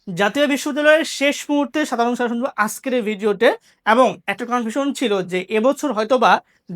জাতীয় বিশ্ববিদ্যালয়ের শেষ মুহূর্তে সাধারণ শাসন আজকের এই ভিডিওতে। এবং একটা কনফিউশন ছিল যে এবছর হয়তোবা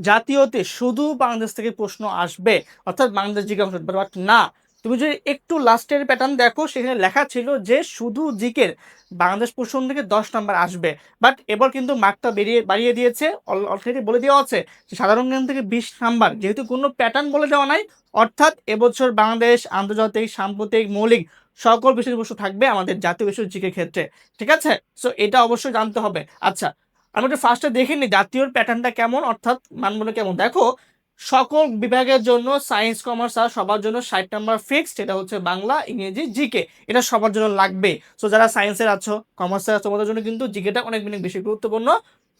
জাতীয়তে শুধু বাংলাদেশ থেকে প্রশ্ন আসবে, অর্থাৎ বাংলাদেশ জিজ্ঞাসা, বাট না। তুমি যদি একটু লাস্টের প্যাটার্ন দেখো, সেখানে লেখা ছিল যে শুধু জিকের বাংলাদেশ প্রশ্ন থেকে 10 নাম্বার আসবে। বাট এবার কিন্তু মার্কটা বাড়িয়ে দিয়েছে, অলরেডি বলে দেওয়া আছে যে সাধারণ জ্ঞান থেকে 20 নাম্বার, যেহেতু কোনো প্যাটার্ন বলে দেওয়া নাই। অর্থাৎ এবছর বাংলাদেশ, আন্তর্জাতিক, সাম্প্রতিক, মৌলিক সকল বিষয়বস্তু থাকবে আমাদের জাতীয় বিষয় জিকের ক্ষেত্রে। ঠিক আছে, সো এটা অবশ্যই জানতে হবে। আচ্ছা, আমি একটু ফার্স্টে দেখে নিই জাতীয় প্যাটার্নটা কেমন, অর্থাৎ মানগুলো কেমন। দেখো, সকল বিভাগের জন্য সায়েন্স, কমার্স আর সবার জন্য 60 নাম্বার ফিক্সড। এটা হচ্ছে বাংলা, ইংরেজি, জিকে, এটা সবার জন্য লাগবে। সো যারা সায়েন্সের আছো, কমার্সের আছো, তোমাদের জন্য কিন্তু জিকেটা অনেক অনেক বেশি গুরুত্বপূর্ণ।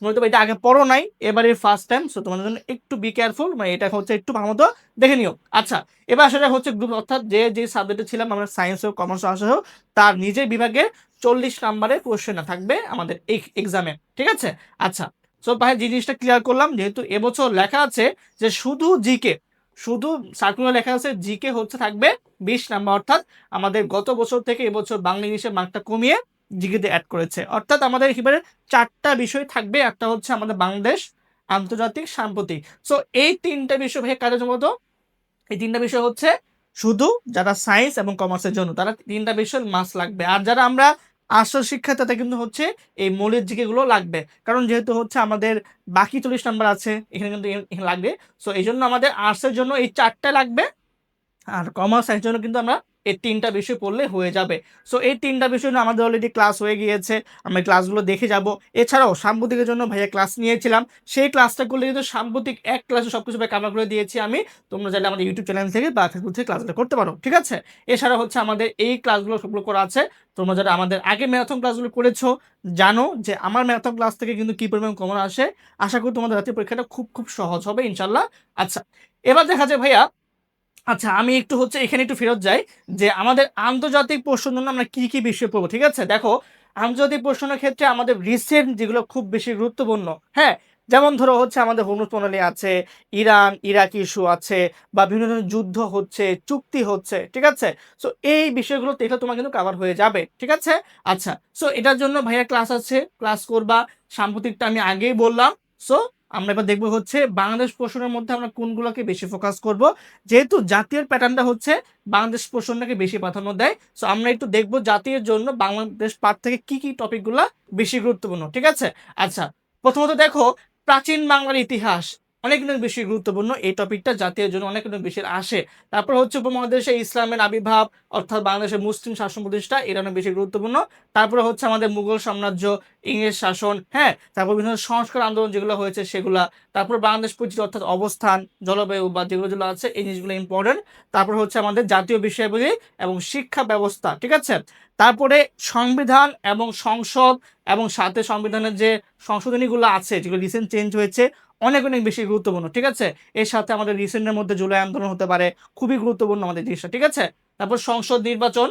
তুমি তো এটা আগে পড়ো নাই, এবারে ফার্স্ট টাইম, সো তোমাদের জন্য একটু বি কেয়ারফুল, মানে এটা হচ্ছে একটু ভালো মতো দেখে নিও। আচ্ছা, এবার সেটা হচ্ছে গ্রুপ, অর্থাৎ যে যে সাবজেক্টে ছিলাম আমরা, সায়েন্স হোক, কমার্স আসা হোক, তার নিজের বিভাগে 40 নাম্বারের কোশ্চেন থাকবে আমাদের এই এক্সামে। ঠিক আছে, আচ্ছা। সো ভাই, জিনিসটা ক্লিয়ার করলাম, যেহেতু এবছর লেখা আছে যে শুধু জিকে, শুধু সার্কুলার লেখা আছে জিকে হচ্ছে থাকবে 20 নাম্বার, অর্থাৎ আমাদের গত বছর থেকে এবছর বাংলা ইংলিশের মার্কটা কমিয়ে জিকেতে অ্যাড করেছে। অর্থাৎ আমাদের এবারে 4টা বিষয় থাকবে, একটা হচ্ছে আমাদের বাংলাদেশ, আন্তর্জাতিক, সাম্প্রতিক। সো এই 3টা বিষয় ভাই কাজের মতো, এই 3টা বিষয় হচ্ছে শুধু যারা সায়েন্স এবং কমার্সের জন্য, তারা 3টা বিষয় মাস্ট লাগবে। আর যারা আমরা আর্টস শিক্ষা, তাতে কিন্তু হচ্ছে এই মৌলিক জিকেগুলো লাগবে, কারণ যেহেতু হচ্ছে আমাদের বাকি 40 নাম্বার আছে, এখানে কিন্তু এখানে লাগবে। সো এই জন্য আমাদের আর্টসের জন্য এই 4টা লাগবে, আর কমার্স সায়েন্সের জন্য কিন্তু আমরা এই 3টা বিষয় পড়লে হয়ে যাবে। সো এই 3টা বিষয় নিয়ে আমাদের অলরেডি ক্লাস হয়ে গিয়েছে, আমরা ক্লাসগুলো দেখে যাব। এছাড়াও সাম্প্রতিকের জন্য ভাইয়া ক্লাস নিয়েছিলাম, সেই ক্লাসটা করলে কিন্তু সাম্প্রতিক এক ক্লাসে সবকিছু কাভার করে দিয়েছি আমি। তোমরা চাইলে আমাদের ইউটিউব চ্যানেল থেকে বা ফেসবুক থেকে ক্লাসগুলো করতে পারো। ঠিক আছে, এছাড়া হচ্ছে আমাদের এই ক্লাসগুলো সবগুলো করা আছে। তোমরা যারা আমাদের আগে ম্যারাথন ক্লাসগুলো করেছো, জানো যে আমার ম্যারাথন ক্লাস থেকে কিন্তু কি পরিমাণ কমন আসে। আশা করি তোমাদের জাতীয় পরীক্ষাটা খুব খুব সহজ হবে ইনশাল্লাহ। আচ্ছা, এবার দেখা যায় ভাইয়া, আচ্ছা আমি একটু হচ্ছে এখানে একটু ফেরত যাই, যে আমাদের আন্তর্জাতিক প্রশ্নের জন্য আমরা কি কি বিষয় পড়বো। ঠিক আছে, দেখো, আন্তর্জাতিক প্রশ্নের ক্ষেত্রে আমাদের রিসেন্ট যেগুলো খুব বেশি গুরুত্বপূর্ণ, হ্যাঁ, যেমন ধরো হচ্ছে আমাদের হরমুজ প্রণালী আছে, ইরান ইরাক ইস্যু আছে, বা বিভিন্ন ধরনের যুদ্ধ হচ্ছে, চুক্তি হচ্ছে। ঠিক আছে, সো এই বিষয়গুলো এটা তোমার কিন্তু কাভার হয়ে যাবে। ঠিক আছে, আচ্ছা, সো এটার জন্য ভাইয়া ক্লাস আছে, ক্লাস করবা। সাম্প্রতিকটা আমি আগেই বললাম। সো আমরা এবার দেখবো হচ্ছে বাংলাদেশ প্রশ্নের মধ্যে আমরা কোনগুলোকে বেশি ফোকাস করব, যেহেতু জাতীয় প্যাটার্নটা হচ্ছে বাংলাদেশ প্রশ্নটাকে বেশি প্রাধান্য দেয়। সো আমরা একটু দেখবো জাতীয় জন্য বাংলাদেশ পার্ট থেকে কি কি টপিকগুলো বেশি গুরুত্বপূর্ণ। ঠিক আছে, আচ্ছা, প্রথমত দেখো, প্রাচীন বাংলার ইতিহাস অনেক অনেক বেশি গুরুত্বপূর্ণ, এই টপিকটা জাতীয় জন্য অনেক অনেক বেশি আসে। তারপর হচ্ছে উপমহাদেশে ইসলামের আবির্ভাব, অর্থাৎ বাংলাদেশের মুসলিম শাসন প্রতিষ্ঠা, এটা অনেক বেশি গুরুত্বপূর্ণ। তারপরে হচ্ছে আমাদের মুঘল সাম্রাজ্য, ইংরেজ শাসন, হ্যাঁ, তারপর বিভিন্ন সংস্কার আন্দোলন যেগুলো হয়েছে সেগুলা। তারপর বাংলাদেশ পরিচিতি, অর্থাৎ অবস্থান, জলবায়ু বা যেগুলো যেগুলো আছে, এই জিনিসগুলো ইম্পর্টেন্ট। তারপর হচ্ছে আমাদের জাতীয় বিষয়াবলী এবং শিক্ষা ব্যবস্থা। ঠিক আছে, তারপরে সংবিধান এবং সংসদ, এবং সাথে সংবিধানের যে সংশোধনীগুলো আছে যেগুলো রিসেন্ট চেঞ্জ হয়েছে, অনেক অনেক বেশি গুরুত্বপূর্ণ। ঠিক আছে, এর সাথে আমাদের রিসেন্টের মধ্যে জুলাই আন্দোলন হতে পারে, খুবই গুরুত্বপূর্ণ আমাদের জিনিসটা। ঠিক আছে, তারপর সংসদ নির্বাচন,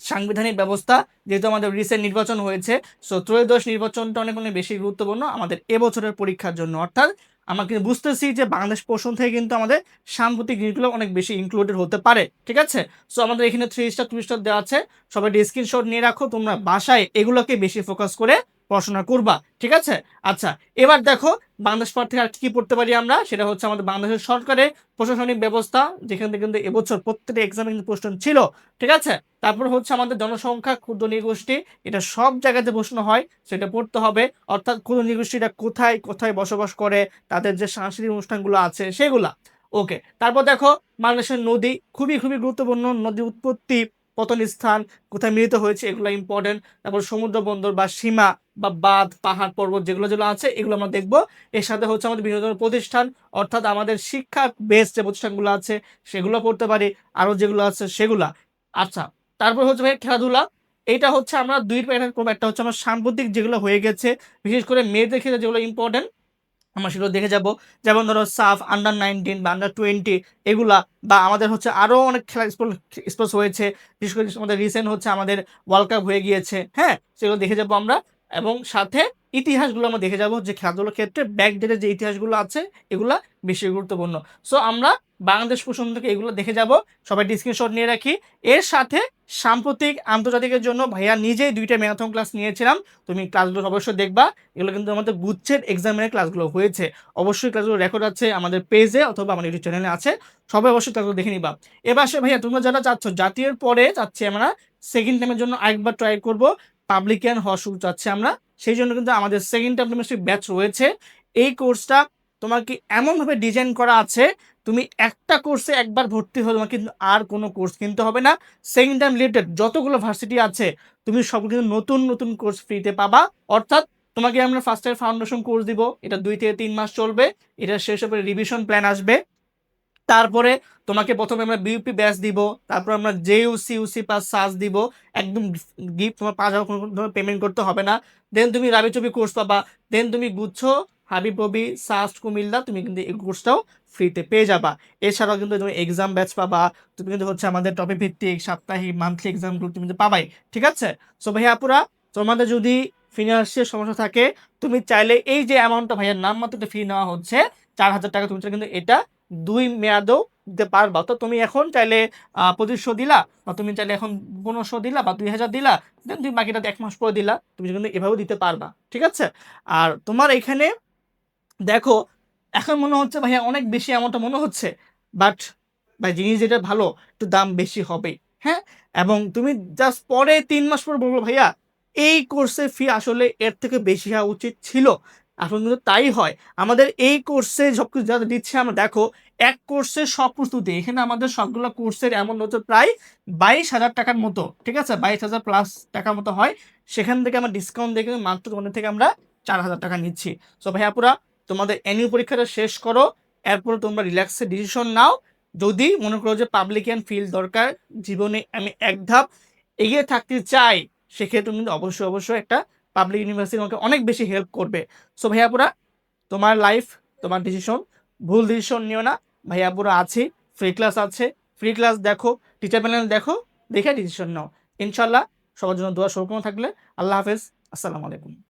সাংবিধানিক ব্যবস্থা, যেহেতু আমাদের রিসেন্ট নির্বাচন হয়েছে, সো ত্রয়োদশ নির্বাচনটা অনেক অনেক বেশি গুরুত্বপূর্ণ আমাদের এবছরের পরীক্ষার জন্য। অর্থাৎ আমরা কিন্তু বুঝতেছি যে বাংলাদেশ প্রশ্ন থেকে কিন্তু আমাদের সাম্প্রতিক জিনিসগুলো অনেক বেশি ইনক্লুডেড হতে পারে। ঠিক আছে, সো আমাদের এখানে 3 স্টার 2 স্টার দেওয়া আছে, সবাই স্ক্রিনশট নিয়ে রাখো, তোমরা বাসায় এগুলোকে বেশি ফোকাস করে পড়াশোনা করবা। ঠিক আছে, আচ্ছা, এবার দেখো বাংলাদেশ পাঠ থেকে আর কি পড়তে পারি আমরা, সেটা হচ্ছে আমাদের বাংলাদেশের সরকারের প্রশাসনিক ব্যবস্থা, যেখান থেকে কিন্তু এবছর প্রত্যেকটা এক্সামে কিন্তু প্রশ্ন ছিল। ঠিক আছে, তারপর হচ্ছে আমাদের জনসংখ্যা, ক্ষুদ্র নৃগোষ্ঠী, এটা সব জায়গাতে প্রশ্ন হয়, সেটা পড়তে হবে। অর্থাৎ ক্ষুদ্র নৃগোষ্ঠীটা কোথায় কোথায় বসবাস করে, তাদের যে সাংস্কৃতিক অনুষ্ঠানগুলো আছে সেগুলা। ওকে, তারপর দেখো বাংলাদেশের নদী, খুবই খুবই গুরুত্বপূর্ণ, নদী উৎপত্তি, পতন স্থান, কোথায় মিলিত হয়েছে, এগুলো ইম্পর্টেন্ট। তারপর সমুদ্র বন্দর বা সীমা বা বাঁধ, পাহাড়, পর্বত যেগুলো যেগুলো আছে, এগুলো আমরা দেখবো। এর সাথে হচ্ছে আমাদের বিভিন্ন ধরনের প্রতিষ্ঠান, অর্থাৎ আমাদের শিক্ষা বেস যে প্রতিষ্ঠানগুলো আছে সেগুলো পড়তে পারি, আরো যেগুলো আছে সেগুলা। আচ্ছা, তারপর হচ্ছে ভাই খেলাধুলা, এইটা হচ্ছে আমরা দুই প্যাটার্ন করবো, একটা হচ্ছে আমরা সাম্প্রতিক যেগুলো হয়ে গেছে, বিশেষ করে মেয়েদের ক্ষেত্রে যেগুলো ইম্পর্টেন্ট, আমরা সেগুলো দেখে যাব। যেমন ধরো সাফ, আন্ডার 19 বা আন্ডার 20, এগুলা, বা আমাদের হচ্ছে আরো অনেক খেলা স্পোর্টস হয়েছে, বিশেষ করে আমাদের রিসেন্ট হচ্ছে আমাদের ওয়ার্ল্ড কাপ হয়ে গিয়েছে, হ্যাঁ, সেগুলো দেখে যাব আমরা। এবং সাথে ইতিহাসগুলো আমরা দেখে যাব যে খেলাধুলার ক্ষেত্রে ব্যাকডেটের যে ইতিহাসগুলো আছে এগুলা বেশি গুরুত্বপূর্ণ। সো আমরা বাংলাদেশ প্রসঙ্গ থেকে এগুলো দেখে যাব, সবাই স্ক্রিনশট নিয়ে রাখি। এর সাথে সাম্প্রতিক আন্তর্জাতিকের জন্য ভাইয়া নিজেই 2টা ম্যারাথন ক্লাস নিয়েছিলাম, তুমি ক্লাসগুলো অবশ্যই দেখবা। এগুলো কিন্তু আমাদের গুচ্ছের এক্সামিনের ক্লাসগুলো হয়েছে, অবশ্যই ক্লাসগুলো রেকর্ড আছে আমাদের পেজে অথবা আমার ইউটিউব চ্যানেলে আছে, সবাই অবশ্যই ক্লাসগুলো দেখে নিবা। এবার সে ভাইয়া তোমরা যারা চাচ্ছ জাতীয়ের পরে চাচ্ছি আমরা সেকেন্ড টাইমের জন্য আরেকবার ট্রাই করব, পাবলিকান হওয়ার সুযোগ চাচ্ছি আমরা, সেই জন্য কিন্তু আমাদের সেকেন্ড টাইম কেমিস্ট্রি ব্যাচ রয়েছে। এই কোর্সটা তোমাকে এমনভাবে ডিজাইন করা আছে, তুমি একটা কোর্সে একবার ভর্তি হলে তোমার কিন্তু আর কোনো কোর্স কিনতে হবে না। সেকেন্ড টাইম রিলেটেড যতগুলো ভার্সিটি আছে তুমি সবগুলো কিন্তু নতুন নতুন কোর্স ফ্রিতে পাবা। অর্থাৎ তোমাকে আমরা ফার্স্ট ইয়ার ফাউন্ডেশন কোর্স দিব, এটা 2 থেকে 3 মাস চলবে, এটা শেষ হবে রিভিশন প্ল্যান আসবে। তারপরে তোমাকে প্রথমে আমরা বিউপি ব্যাচ দিব, তারপর আমরা জেইউসি ইউসি প্লাস সাস দিব, একদম গিফট তোমার 5,000 কোনো পেমেন্ট করতে হবে না। দেন তুমি রাবিচবি কোর্স পাবা, দেন তুমি গুচ্ছ হাবিববি সাস্ট কুমিল্লা তুমি কিন্তু এই কোর্সটাও ফ্রিতে পেয়ে যাবা। এছাড়াও কিন্তু তুমি এক্সাম ব্যাচ পাবা, তুমি কিন্তু হচ্ছে আমাদের টপিক ভিত্তিক সাপ্তাহিক মান্থলি এক্সামগুলো তুমি কিন্তু পাবাই, ঠিক আছে? সো ভাইয়া আপুরা, তোমাদের যদি ফিনান্সিয়াল সমস্যা থাকে তুমি চাইলে এই যে অ্যামাউন্টটা ভাইয়ার নাম মাত্র ফি নেওয়া হচ্ছে 4,000 টাকা, তুমি চাইলে কিন্তু এটা 2 মেয়াদেও দিতে পারবা। তো তুমি এখন চাইলে 2500 দিলা, বা তুমি চাইলে এখন 1500 দিলা বা 2,000 দিলা, দেন তুমি বাকিটা 1 মাস পরে দিলা, তুমি কিন্তু এভাবেও দিতে পারবা, ঠিক আছে? আর তোমার এখানে দেখো এখন মনে হচ্ছে ভাইয়া অনেক বেশি এমনটা মনে হচ্ছে, বাট ভাই জিনিস যেটা ভালো একটু দাম বেশি হবে, হ্যাঁ। এবং তুমি জাস্ট পরে 3 মাস পর বলবো ভাইয়া এই কোর্সের ফি আসলে এর থেকে বেশি হওয়া উচিত ছিল, এখন কিন্তু তাই হয়। আমাদের এই কোর্সে সব কিছু যা দিচ্ছে আমরা দেখো, এক কোর্সের সব প্রস্তুতি এখানে আমাদের সবগুলো কোর্সের এমন হচ্ছে প্রায় 22,000 টাকার মতো, ঠিক আছে, 22,000 প্লাস টাকার মতো হয়। সেখান থেকে আমরা ডিসকাউন্ট দেখে মাত্র তোমাদের থেকে আমরা 4,000 টাকা নিচ্ছি। সো ভাইয়া পুরা তোমাদের অ্যানুয়াল পরীক্ষাটা শেষ করো, এরপরে তোমরা রিল্যাক্সে ডিসিশন নাও। যদি মনে করো যে পাবলিকান ফিল্ড দরকার, জীবনে আমি এক ধাপ এগিয়ে থাকতে চাই, সেক্ষেত্রে তুমি কিন্তু অবশ্যই অবশ্যই একটা পাবলিক ইউনিভার্সিটি আমাকে অনেক বেশি হেল্প করবে। সো ভাইয়াপুরা, তোমার লাইফ তোমার ডিসিশন, ভুল ডিসিশন নিও না। ভাইয়াপুরা আছি, ফ্রি ক্লাস আছে, ফ্রি ক্লাস দেখো, টিচার প্যানেল দেখো, দেখে ডিসিশন নাও। ইনশাল্লাহ সবার জন্য দোয়া শুভকামনা থাকলে। আল্লাহ হাফেজ, আসসালামু আলাইকুম।